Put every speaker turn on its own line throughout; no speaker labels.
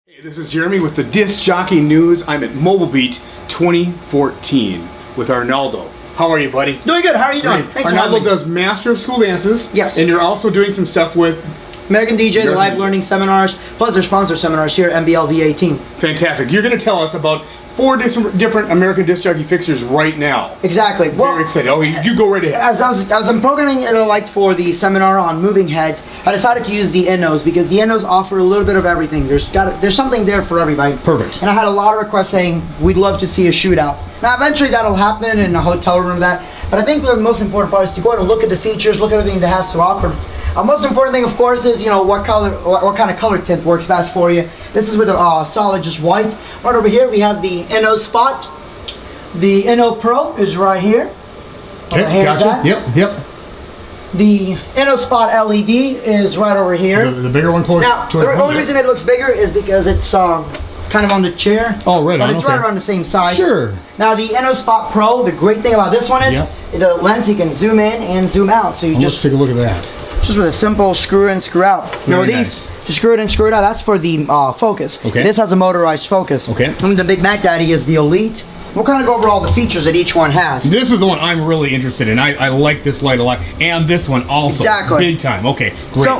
Hey, this is Jeremy with the Disc Jockey News. I'm at Mobile Beat 2014 with Arnoldo. How are you, buddy?
Doing good. How are you doing?
Thanks Arnoldo does Master of School Dances.
Yes.
And you're also doing some stuff with
American DJ, the live learning seminars, plus their sponsor seminars here at MBLV18.
Fantastic. You're going to tell us about 4 different American Disc Jockey fixtures right now.
Exactly.
Very excited. Oh, you go right ahead.
As I'm programming the lights for the seminar on moving heads, I decided to use the Innos because the Innos offer a little bit of everything. There's something there for everybody.
Perfect.
And I had a lot of requests saying we'd love to see a shootout. Now eventually that'll happen in a hotel room, but I think the most important part is to go out and look at the features, look at everything that has to offer. Most important thing, of course, is what kind of color tint works best for you. This is with a solid, just white. Right over here, we have the Inno Spot. The Inno Pro is right here.
Okay, gotcha. Yep.
The Inno Spot LED is right over here.
The bigger one close.
Now, the only reason it looks bigger is because it's kind of on the chair.
Oh, right on.
But it's right around the same size.
Sure.
Now, the Inno Spot Pro, the great thing about this one is the lens, you can zoom in and zoom out. So you
Let's take a look at that.
Just with a simple screw in, screw out.
Very
these,
nice.
just screw it in, screw it out. That's for the focus.
Okay.
This has a motorized focus.
Okay.
And the Big Mac Daddy is the Elite. We'll kind of go over all the features that each one has.
This is the one I'm really interested in. I like this light a lot, and this one also.
Exactly.
Big time. Okay, great.
So,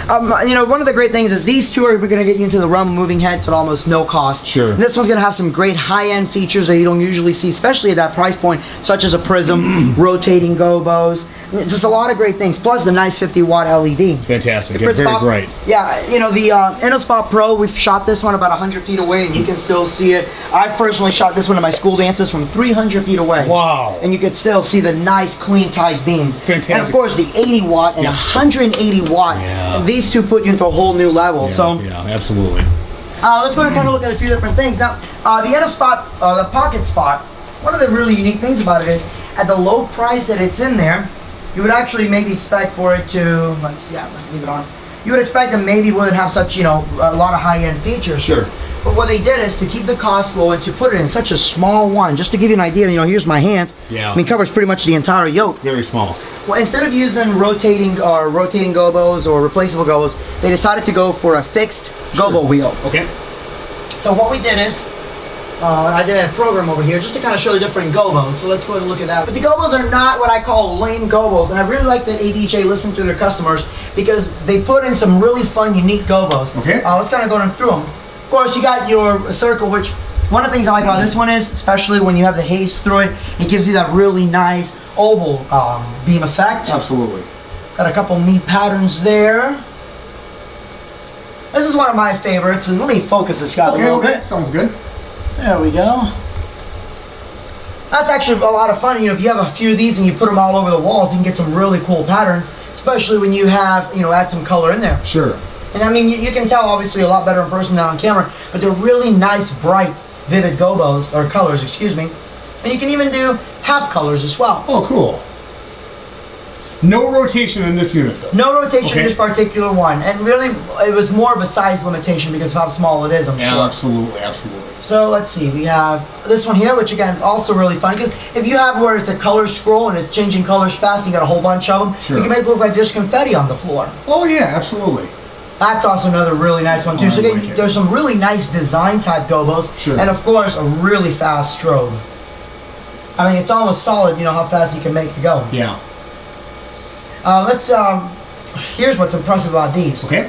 one of the great things is these two are going to get you into the realm of moving heads at almost no cost.
Sure.
And this one's going to have some great high-end features that you don't usually see, especially at that price point, such as a prism, rotating gobos, just a lot of great things. Plus the nice 50-watt LED.
Fantastic. Yeah, very bright.
Yeah, the Inno Spot Pro, we've shot this one about 100 feet away, and you can still see it. I've personally shot this one in my school dances from 300 feet away.
Wow.
And you can still see the nice, clean, tight beam.
Fantastic.
And of course, the 80-watt and 180-watt.
Yeah.
These two put you into a whole new level.
Yeah, absolutely.
Let's go and kind of look at a few different things. Now, the Inno Spot, the Pocket Spot, one of the really unique things about it is, at the low price that it's in there, you would actually maybe expect for it to, let's leave it on. You would expect that maybe wouldn't have such, a lot of high-end features.
Sure.
But what they did is to keep the cost low and to put it in such a small one. Just to give you an idea, here's my hand.
Yeah.
I mean, it covers pretty much the entire yoke.
Very small.
Well, instead of using rotating gobos or replaceable gobos, they decided to go for a fixed gobo wheel.
Okay.
So what we did is, I did a program over here just to kind of show the different gobos. So let's go ahead and look at that. But the gobos are not what I call lame gobos, and I really like that ADJ listened to their customers because they put in some really fun, unique gobos.
Okay.
Let's kind of go through them. Of course, you got your circle, which one of the things I like about this one is, especially when you have the haze through it, it gives you that really nice oval beam effect.
Absolutely.
Got a couple neat patterns there. This is one of my favorites, and let me focus this guy a little bit.
Sounds good.
There we go. That's actually a lot of fun. If you have a few of these and you put them all over the walls, you can get some really cool patterns, especially when you have, add some color in there.
Sure.
And I mean, you can tell obviously a lot better in person than on camera, but they're really nice, bright, vivid gobos, or colors, excuse me. And you can even do half colors as well.
Oh, cool. No rotation in this unit, though.
No rotation in this particular one. And really, it was more of a size limitation because of how small it is, I'm sure.
Absolutely.
So let's see, we have this one here, which again, also really fun. Because if you have where it's a color scroll and it's changing colors fast, and you got a whole bunch of them, you can make it look like there's confetti on the floor.
Oh yeah, absolutely.
That's also another really nice one too. So again, there's some really nice design type gobos, and of course, a really fast strobe. I mean, it's almost solid, how fast you can make it go.
Yeah.
Here's what's impressive about these.
Okay.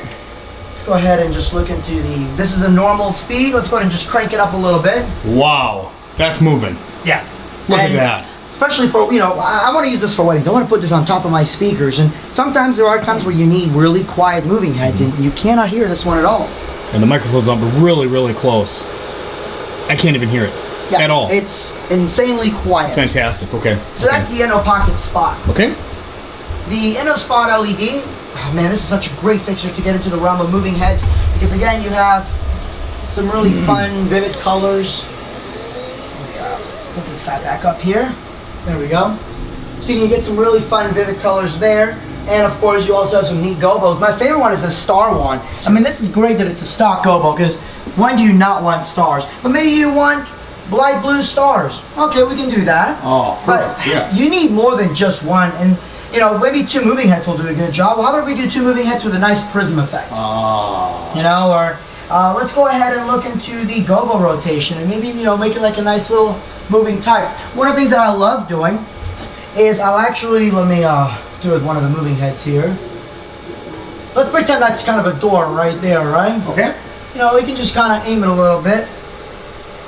Let's go ahead and just look into this is a normal speed. Let's go ahead and just crank it up a little bit.
Wow, that's moving.
Yeah.
Look at that.
Especially for, I want to use this for weddings. I want to put this on top of my speakers. And sometimes there are times where you need really quiet moving heads, and you cannot hear this one at all.
And the microphone's on, but really, really close. I can't even hear it at all.
It's insanely quiet.
Fantastic, okay.
So that's the Inno Pocket Spot.
Okay.
The Inno Spot LED, oh man, this is such a great fixture to get into the realm of moving heads, because again, you have some really fun, vivid colors. Put this guy back up here. There we go. So you can get some really fun, vivid colors there. And of course, you also have some neat gobos. My favorite one is a star one. I mean, this is great that it's a stock gobo, because when do you not want stars? But maybe you want light blue stars. Okay, we can do that.
Oh, perfect.
But
yes.
You need more than just one. And maybe 2 moving heads will do a good job. Well, how about we do 2 moving heads with a nice prism effect?
Oh.
Or Let's go ahead and look into the gobo rotation and maybe, you know, make it like a nice little moving type. One of the things that I love doing is I'll actually, let me do with one of the moving heads here. Let's pretend that's kind of a door right there, right?
Okay.
You know, we can just kind of aim it a little bit.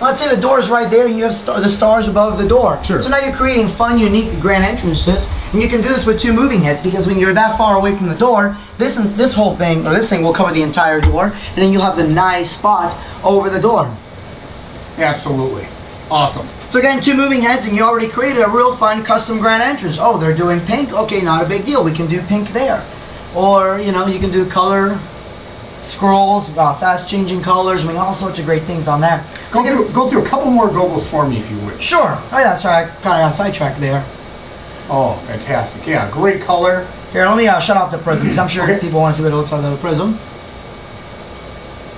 Let's say the door's right there and you have the stars above the door.
Sure.
So now you're creating fun, unique grand entrances, and you can do this with two moving heads because when you're that far away from the door, this whole thing, or this thing will cover the entire door, and then you'll have the nice spot over the door.
Absolutely. Awesome.
So again, two moving heads and you already created a real fun custom grand entrance. Oh, they're doing pink? Okay, not a big deal. We can do pink there. Or, you know, you can do color scrolls, fast changing colors. I mean, all sorts of great things on that.
Go through a couple more gobos for me if you would.
Sure. Oh, yeah, that's right. I kind of got sidetracked there.
Oh, fantastic. Yeah, great color.
Here, let me shut off the prism because I'm sure
Okay.
people want to see what it looks like without a prism.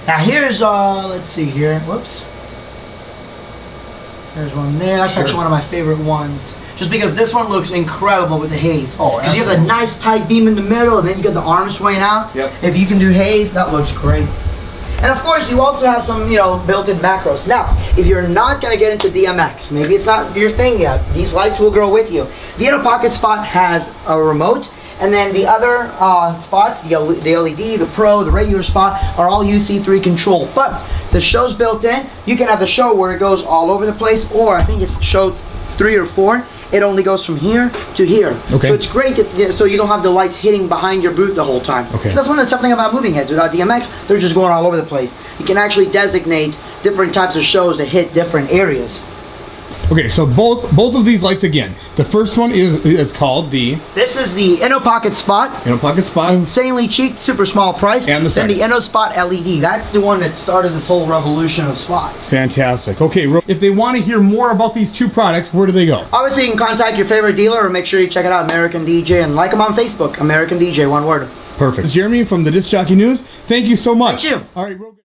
Now here's, let's see here. Whoops. There's one there. That's
Sure.
actually one of my favorite ones. Just because this one looks incredible with the haze.
Oh,
because you have the nice tight beam in the middle and then you get the arms swaying out.
Yep.
If you can do haze, that looks great. And of course, you also have some, you know, built-in macros. Now, if you're not going to get into DMX, maybe it's not your thing yet, these lights will grow with you. The Inno Pocket Spot has a remote, and then the other spots, the LED, the Pro, the regular spot, are all UC3 controlled. But the show's built in. You can have the show where it goes all over the place, or I think it's show 3 or 4. It only goes from here to here.
Okay.
So it's great if, so you don't have the lights hitting behind your booth the whole time.
Okay.
'Cause that's one of the tough things about moving heads. Without DMX, they're just going all over the place. You can actually designate different types of shows to hit different areas.
Okay, so both of these lights again. The first one is called the
This is the Inno Pocket Spot.
Inno Pocket Spot.
Insanely cheap, super small price.
And the
then
second.
the Inno Spot LED. That's the one that started this whole revolution of spots.
Fantastic. Okay, if they want to hear more about these two products, where do they go?
Obviously, you can contact your favorite dealer or make sure you check it out, American DJ, and like them on Facebook, American DJ, one word.
Perfect. Jeremy from the Disc Jockey News. Thank you so much.
Thank you.
All right, real good.